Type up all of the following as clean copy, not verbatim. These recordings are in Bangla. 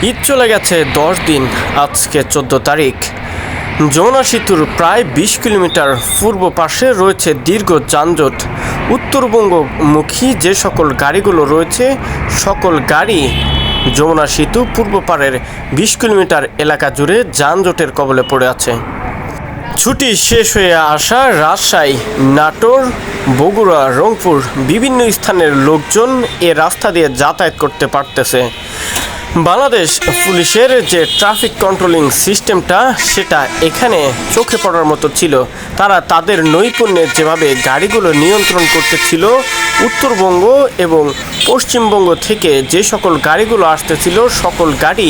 ঈদ চলে গেছে 10 দিন। আজকে 14 তারিখ। যমুনা সেতুর প্রায় 20 কিলোমিটার পূর্ব পাশে রয়েছে দীর্ঘ যানজট। উত্তরবঙ্গমুখী যে সকল গাড়িগুলো রয়েছে, সকল গাড়ি যমুনা সেতু পূর্ব পাড়ের 20 কিলোমিটার এলাকা জুড়ে যানজটের কবলে পড়ে আছে। ছুটি শেষ হয়ে আসা রাজশাহী, নাটোর, বগুড়া, রংপুর বিভিন্ন স্থানের লোকজন এ রাস্তা দিয়ে যাতায়াত করতে পারতেছে। বাংলাদেশ পুলিশের যে ট্রাফিক কন্ট্রোলিং সিস্টেমটা, সেটা এখানে চোখে পড়ার মতো ছিল। তারা তাদের নৈপুণ্যে যেভাবে গাড়িগুলো নিয়ন্ত্রণ করতেছিল, উত্তরবঙ্গ এবং পশ্চিমবঙ্গ থেকে যে সকল গাড়িগুলো আসতেছিল, সকল গাড়ি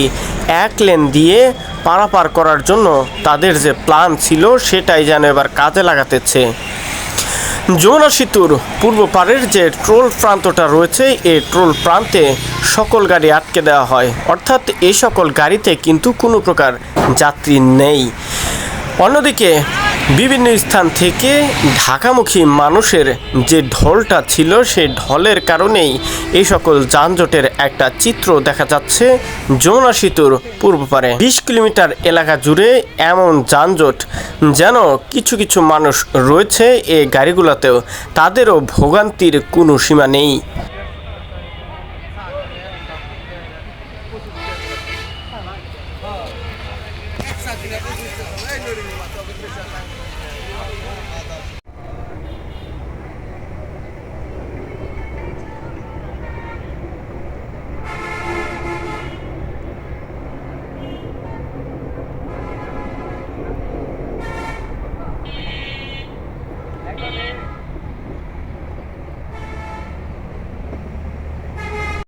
এক লেন দিয়ে পারাপার করার জন্য তাদের যে প্ল্যান ছিল, সেটাই যেন এবার কাজে লাগাতেছে। যমুনা সেতুর পূর্ব পাড়ের যে টোল প্রান্তটা রয়েছে, এই টোল প্রান্তে সকল গাড়ি আটকে দেওয়া হয়, অর্থাৎ এই সকল গাড়িতে কিন্তু কোনো প্রকার যাত্রী নেই। অন্যদিকে বিভিন্ন স্থান থেকে ঢাকামুখী মানুষের যে ঢলটা ছিল, সেই ঢলের কারণেই এই সকল যানজটের একটা চিত্র দেখা যাচ্ছে যমুনা সেতুর পূর্ব পারে। 20 কিলোমিটার এলাকা জুড়ে এমন যানজট, যেন কিছু কিছু মানুষ রয়েছে এই গাড়িগুলোতেও, তাদেরও ভোগান্তির কোনো সীমা নেই।